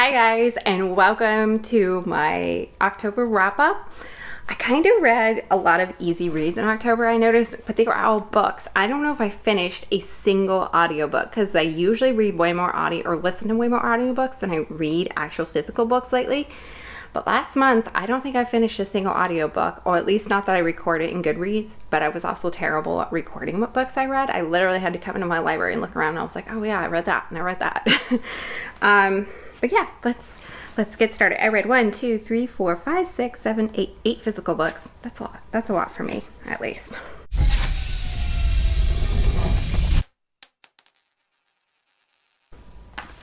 Hi guys, and welcome to my October wrap-up. I kind of read a lot of easy reads in October, I noticed, but they were all books. I don't know if I finished a single audiobook because I usually read way more audio or listen to way more audiobooks than I read actual physical books lately. But last month, I don't think I finished a single audiobook, or at least not that I recorded in Goodreads, but I was also terrible at recording what books I read. I literally had to come into my library and look around and I was like, oh yeah, I read that and I read that. But yeah, let's get started. I read 1, 2, 3, 4, 5, 6, 7, 8 physical books. That's a lot. That's a lot for me, at least.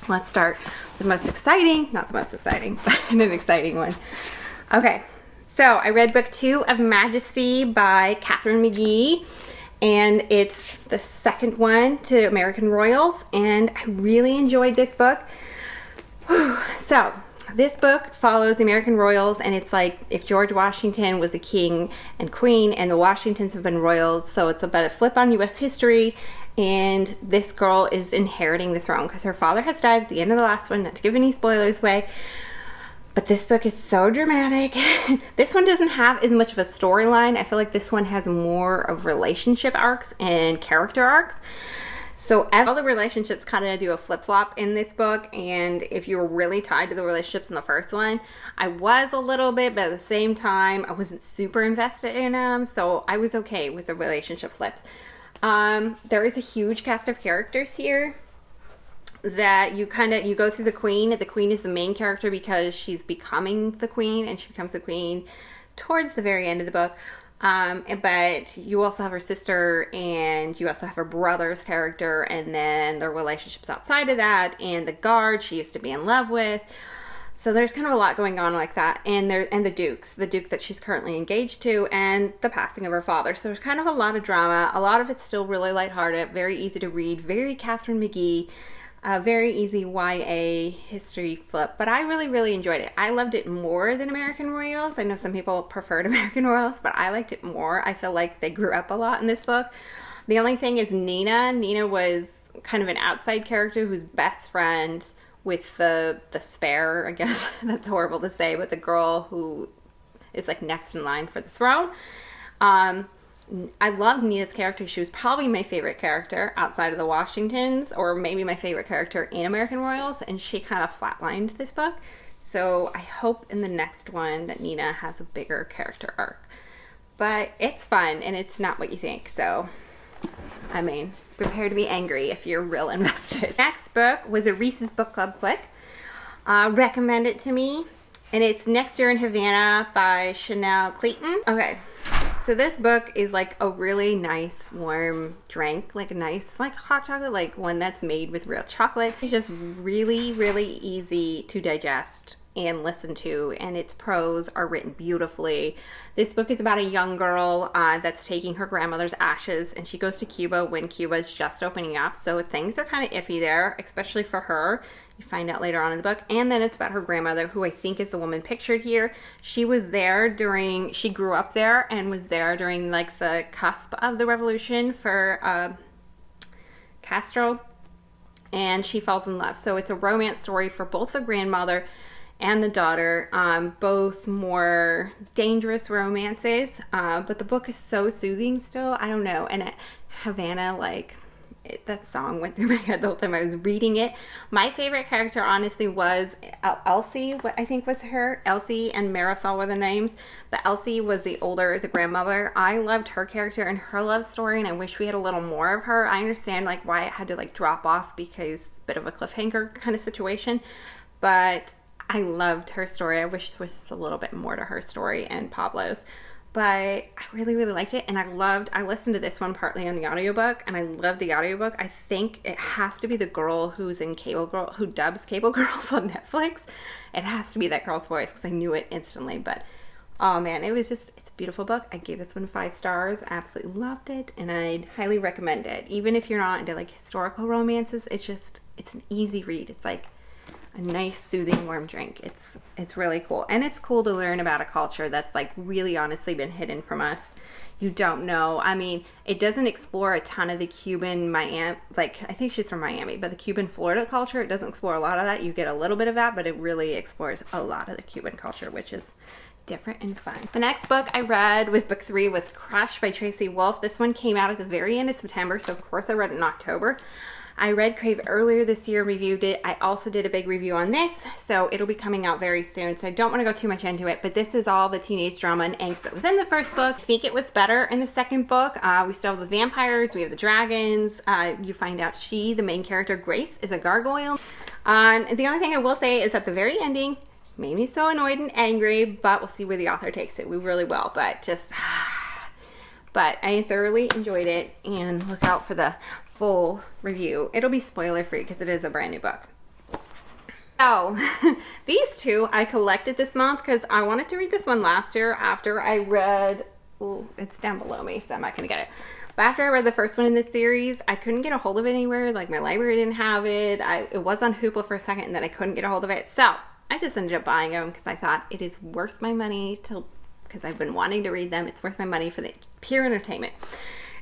Let's start with the most exciting, not the most exciting, but an exciting one. Okay, so I read book 2 of Majesty by Katharine McGee, and it's the second one to American Royals, and I really enjoyed this book. So this book follows the American royals, and it's like if George Washington was the king and queen and the Washingtons have been royals. So it's about a flip on US history, and this girl is inheriting the throne because her father has died at the end of the last one, not to give any spoilers away. But this book is so dramatic. This one doesn't have as much of a storyline. I feel like this one has more of relationship arcs and character arcs. So all the relationships kind of do a flip-flop in this book, and if you were really tied to the relationships in the first one, I was a little bit, but at the same time, I wasn't super invested in them, so I was okay with the relationship flips. There is a huge cast of characters here that you go through the queen. The queen is the main character because she's becoming the queen, and she becomes the queen towards the very end of the book. But you also have her sister, and you also have her brother's character, and then the relationships outside of that, and the guard she used to be in love with. So there's kind of a lot going on like that, and the duke that she's currently engaged to, and the passing of her father. So there's kind of a lot of drama. A lot of it's still really lighthearted, very easy to read, very Katharine McGee. Very easy YA history flip, but I really enjoyed it. I loved it more than American Royals. I know some people preferred American Royals, but I liked it more. I feel like they grew up a lot in this book. The only thing is Nina. Nina was kind of an outside character who's best friend with the spare, I guess. That's horrible to say, but the girl who is like next in line for the throne. I love Nina's character. She was probably my favorite character outside of the Washingtons, or maybe my favorite character in American Royals, and she kind of flatlined this book. So I hope in the next one that Nina has a bigger character arc. But it's fun, and it's not what you think. So, I mean, prepare to be angry if you're real invested. Next book was a Reese's Book Club Click. Recommend it to me. And it's Next Year in Havana by Cleeton. Okay. So this book is like a really nice warm drink, like a nice like hot chocolate, like one that's made with real chocolate. It's just really easy to digest and listen to, and its prose are written beautifully. This book is about a young girl that's taking her grandmother's ashes, and she goes to Cuba when Cuba is just opening up, so things are kind of iffy there, especially for her. You find out later on in the book. And then it's about her grandmother, who I think is the woman pictured here. She was there she grew up there and was there during like the cusp of the revolution for Castro, and she falls in love. So it's a romance story for both the grandmother and the daughter, both more dangerous romances, but the book is so soothing still. I don't know. And Havana, like, that song went through my head the whole time I was reading it. My favorite character, honestly, was Elsie. What I think was her. Elsie and Marisol were the names, but Elsie was the grandmother. I loved her character and her love story, and I wish we had a little more of her. I understand like why it had to like drop off because it's a bit of a cliffhanger kind of situation, but I loved her story. I wish there was a little bit more to her story and Pablo's. But I really liked it, and I listened to this one partly on the audiobook, and I loved the audiobook. I think it has to be the girl who's in who dubs Cable Girls on Netflix. It has to be that girl's voice, because I knew it instantly. But oh man, it's a beautiful book. I gave this one 5 stars. I absolutely loved it, and I'd highly recommend it. Even if you're not into like historical romances, it's an easy read. It's like a nice soothing warm drink. It's really cool, and it's cool to learn about a culture that's like really honestly been hidden from us. You don't know. I mean, it doesn't explore a ton of the Cuban Miami, like I think she's from Miami, but the Cuban Florida culture, it doesn't explore a lot of that. You get a little bit of that, but it really explores a lot of the Cuban culture, which is different and fun. The next book I read was book 3, was Crush by Tracy Wolff. This one came out at the very end of September, so of course I read it in October. I read Crave earlier this year, reviewed it. I also did a big review on this, so it'll be coming out very soon, so I don't want to go too much into it, but this is all the teenage drama and angst that was in the first book. I think it was better in the second book. We still have the vampires, we have the dragons. You find out she, the main character, Grace, is a gargoyle. The only thing I will say is at the very ending, made me so annoyed and angry, but we'll see where the author takes it. We really will, but just... But I thoroughly enjoyed it, and look out for the full review. It'll be spoiler free because it is a brand new book. So these two I collected this month because I wanted to read this one last year after I read, oh, it's down below me, so I'm not gonna get it. But after I read the first one in this series, I couldn't get a hold of it anywhere. Like my library didn't have it. It was on Hoopla for a second, and then I couldn't get a hold of it. So I just ended up buying them because I thought it is worth my money because I've been wanting to read them. It's worth my money for the pure entertainment.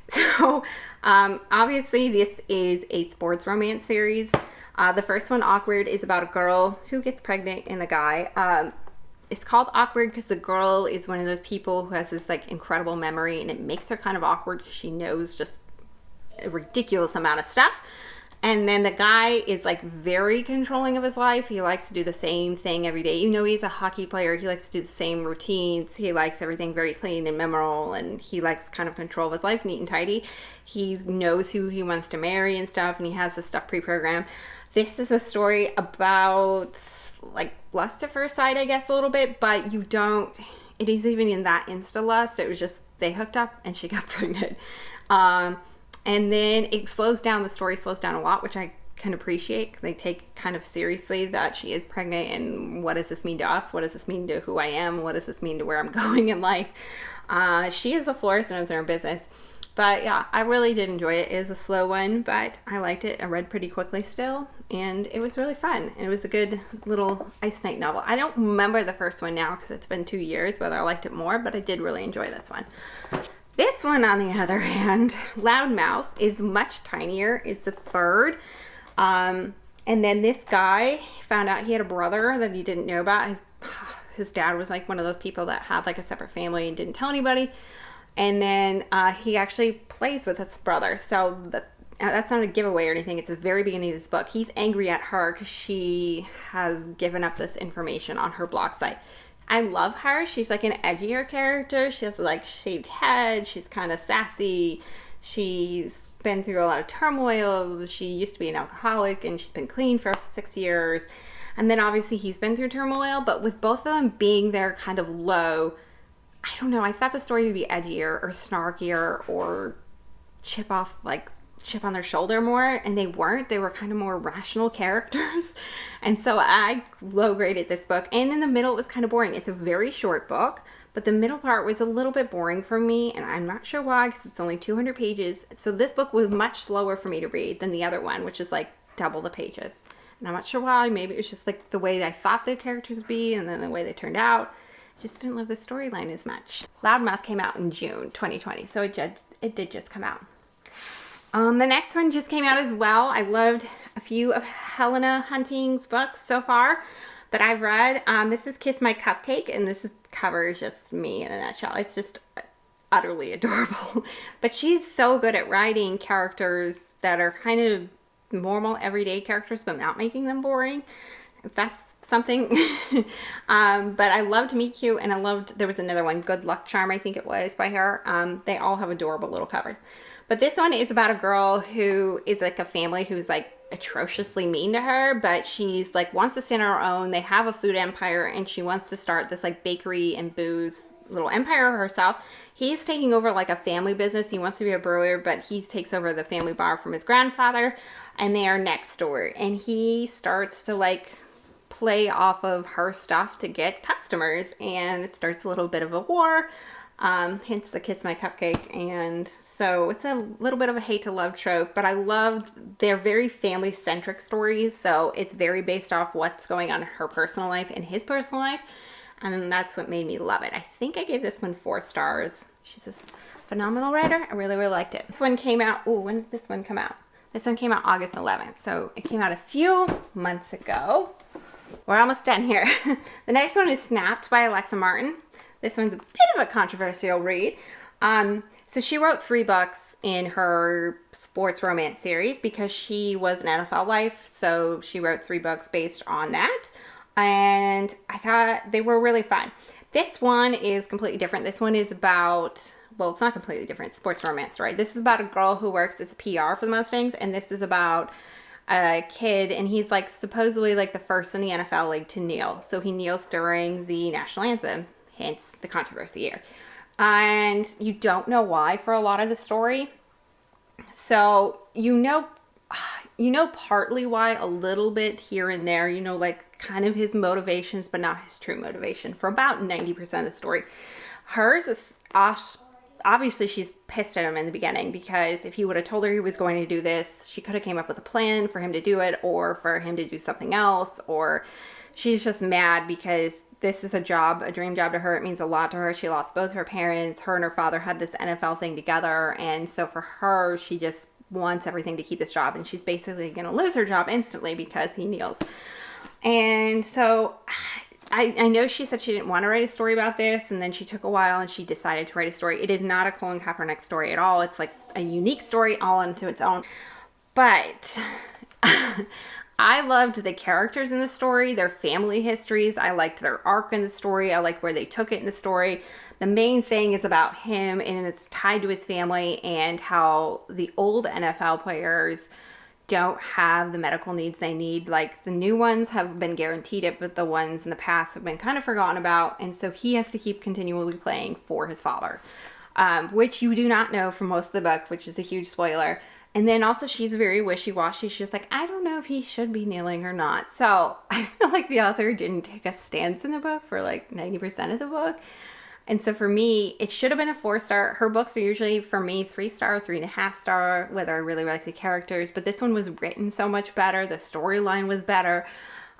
So obviously this is a sports romance series. The first one, Awk-weird, is about a girl who gets pregnant and the guy. It's called Awk-weird because the girl is one of those people who has this like incredible memory, and it makes her kind of awkward because she knows just a ridiculous amount of stuff. And then the guy is like very controlling of his life. He likes to do the same thing every day. Even though he's a hockey player, he likes to do the same routines. He likes everything very clean and memorable, and he likes kind of control of his life, neat and tidy. He knows who he wants to marry and stuff, and he has this stuff pre-programmed. This is a story about like lust at first sight, I guess, a little bit, but you don't, it is even in that insta-lust. It was just, they hooked up and she got pregnant. And then it slows down, the story slows down a lot, which I can appreciate. They take kind of seriously that she is pregnant, and what does this mean to us? What does this mean to who I am? What does this mean to where I'm going in life? She is a florist and owns her own business. But yeah, I really did enjoy it. It is a slow one, but I liked it. I read pretty quickly still, and it was really fun. And it was a good little ice night novel. I don't remember the first one now because it's been 2 years, whether I liked it more, but I did really enjoy this one. This one, on the other hand, Loudmouth, is much tinier. It's a third. And then this guy found out he had a brother that he didn't know about. His dad was like one of those people that had like a separate family and didn't tell anybody. And then he actually plays with his brother. So that's not a giveaway or anything. It's the very beginning of this book. He's angry at her because she has given up this information on her blog site. I love her. She's like an edgier character. She has like shaved head. She's kind of sassy. She's been through a lot of turmoil. She used to be an alcoholic, and she's been clean for 6 years. And then obviously he's been through turmoil, but with both of them being there kind of low, I don't know. I thought the story would be edgier or snarkier or chip on their shoulder more, and they weren't. They were kind of more rational characters. And so I low graded this book, and in the middle it was kind of boring. It's a very short book, but the middle part was a little bit boring for me, and I'm not sure why because it's only 200 pages. So this book was much slower for me to read than the other one, which is like double the pages. And I'm not sure why. Maybe it was just like the way I thought the characters would be, and then the way they turned out. Just didn't love the storyline as much. Loudmouth came out in June 2020, so it did just come out. The next one just came out as well. I loved a few of Helena Hunting's books so far that I've read. This is Kiss My Cupcake, and this cover is just me in a nutshell. It's just utterly adorable. But she's so good at writing characters that are kind of normal, everyday characters, but not making them boring. If that's something. But I loved Meet Cute, and there was another one, Good Luck Charm, I think it was, by her. They all have adorable little covers. But this one is about a girl who is like a family who's like atrociously mean to her, but she's like wants to stand on her own. They have a food empire, and she wants to start this like bakery and booze little empire herself. He's taking over like a family business. He wants to be a brewer, but he takes over the family bar from his grandfather, and they are next door. And he starts to like play off of her stuff to get customers, and it starts a little bit of a war. hence the Kiss My Cupcake. And so it's a little bit of a hate to love trope, but I loved they're very family centric stories. So it's very based off what's going on in her personal life and his personal life. And that's what made me love it. I think I gave this one 4 stars. She's a phenomenal writer. I really, really liked it. This one came out, oh, when did this one come out? This one came out August 11th. So it came out a few months ago. We're almost done here. The next one is Snapped by Alexa Martin. This one's a bit of a controversial read. So she wrote 3 books in her sports romance series because she was an NFL life. So she wrote 3 books based on that. And I thought they were really fun. This one is completely different. This one is about, well, it's not completely different. It's sports romance story. This is about a girl who works as a PR for the Mustangs. And this is about a kid, and he's like supposedly like the first in the NFL league to kneel. So he kneels during the national anthem, hence the controversy here. And you don't know why for a lot of the story. So you know partly why a little bit here and there, you know, like kind of his motivations, but not his true motivation for about 90% of the story. Hers is obviously she's pissed at him in the beginning because if he would have told her he was going to do this, she could have came up with a plan for him to do it or for him to do something else, or she's just mad because this is a job, a dream job to her. It means a lot to her. She lost both her parents. Her and her father had this NFL thing together. And so for her, she just wants everything to keep this job. And she's basically going to lose her job instantly because he kneels. And so I know she said she didn't want to write a story about this, and then she took a while and she decided to write a story. It is not a Colin Kaepernick story at all. It's like a unique story all unto its own. But I loved the characters in the story, their family histories. I liked their arc in the story. I liked where they took it in the story. The main thing is about him, and it's tied to his family and how the old NFL players don't have the medical needs they need. Like the new ones have been guaranteed it, but the ones in the past have been kind of forgotten about. And so he has to keep continually playing for his father, which you do not know from most of the book, which is a huge spoiler. And then also she's very wishy-washy. She's like, I don't know if he should be kneeling or not. So I feel like the author didn't take a stance in the book for like 90% of the book. And so for me, it should have been a 4-star. Her books are usually, for me, 3-star, 3.5-star, whether I really like the characters. But this one was written so much better. The storyline was better.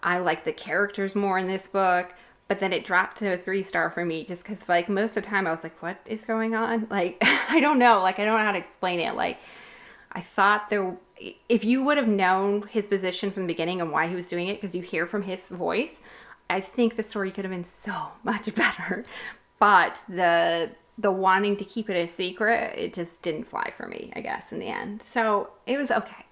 I like the characters more in this book. But then it dropped to a 3-star for me just because, like, most of the time I was like, what is going on? Like, I don't know. Like, I don't know how to explain it. Like, I thought if you would have known his position from the beginning and why he was doing it, because you hear from his voice, I think the story could have been so much better. But the wanting to keep it a secret, it just didn't fly for me, I guess, in the end. So it was okay.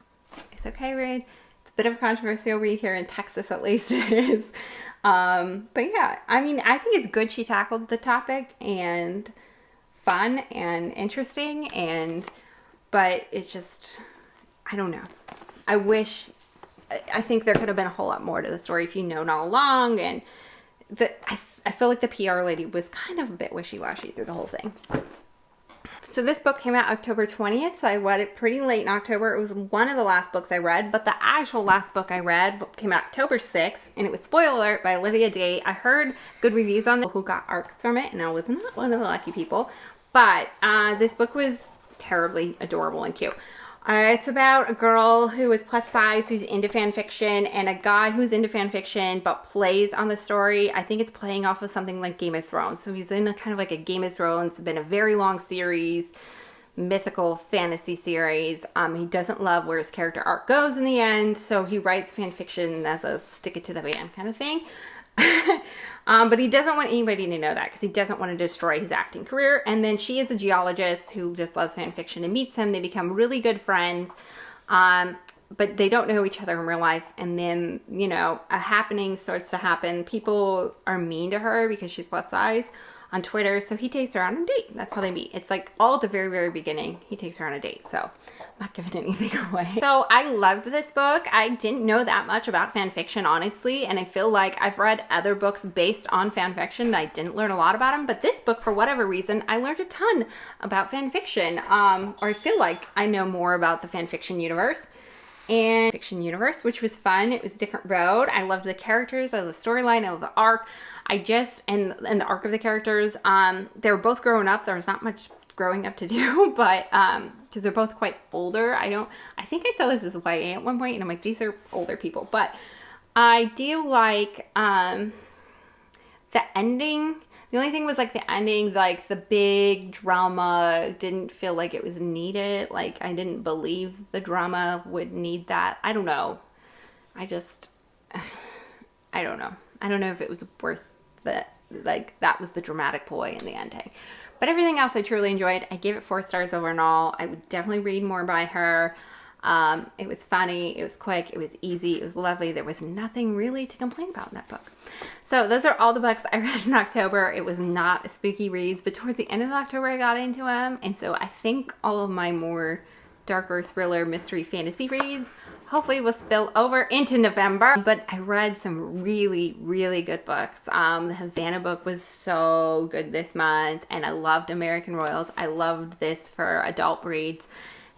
It's okay read. It's a bit of a controversial read here in Texas, at least it is. But yeah, I mean, I think it's good she tackled the topic and fun and interesting, but it's just, I don't know. I think there could have been a whole lot more to the story if you'd known all along, and I feel like the PR lady was kind of a bit wishy-washy through the whole thing. So this book came out October 20th, so I read it pretty late in October. It was one of the last books I read, but the actual last book I read came out October 6th, and it was Spoiler Alert by Olivia Dade. I heard good reviews on it, who got arcs from it, and I was not one of the lucky people. But this book was terribly adorable and cute. It's about a girl who is plus size, who's into fan fiction, and a guy who's into fan fiction but plays on the story. I think it's playing off of something like Game of Thrones. So he's in kind of like a Game of Thrones. It's been a very long series, mythical fantasy series. He doesn't love where his character arc goes in the end, so he writes fan fiction as a stick it to the man kind of thing. But he doesn't want anybody to know that because he doesn't want to destroy his acting career. And then she is a geologist who just loves fan fiction and meets him. They become really good friends, but they don't know each other in real life. And then, you know, a happening starts to happen. People are mean to her because she's plus size on Twitter. So he takes her on a date. That's how they meet. It's like all at the very, very beginning. He takes her on a date. So I'm not giving anything away. So I loved this book. I didn't know that much about fan fiction, honestly. And I feel like I've read other books based on fan fiction that I didn't learn a lot about them. But this book, for whatever reason, I learned a ton about fan fiction. Or I feel like I know more about the fan fiction universe. and fiction universe, which was fun. It was a different road. I loved the characters, I loved the storyline, I loved the arc. And the arc of the characters, they were both growing up. There was not much growing up to do, but because they're both quite older. I think I saw this as YA at one point, and I'm like, these are older people. But I do like the ending. The only thing was like the ending, like the big drama didn't feel like it was needed. Like I didn't believe the drama would need that. I don't know. I don't know. I don't know if it was worth that. Like that was the dramatic ploy in the ending. But everything else I truly enjoyed. I gave it 4 stars overall. I would definitely read more by her. It was funny, it was quick, it was easy, it was lovely. There was nothing really to complain about in that book. So those are all the books I read in October. It was not a spooky reads, but towards the end of October I got into them. And so I think all of my more darker thriller, mystery, fantasy reads hopefully will spill over into November. But I read some really, really good books. The Havana book was so good this month, and I loved American Royals. I loved this for adult reads.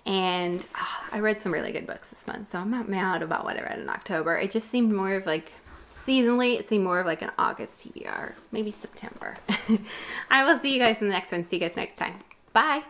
And I read some really good books this month, so I'm not mad about what I read in October. It just seemed more of like, seasonally, it seemed more of like an August TBR, maybe September. I will see you guys in the next one. See you guys next time. Bye.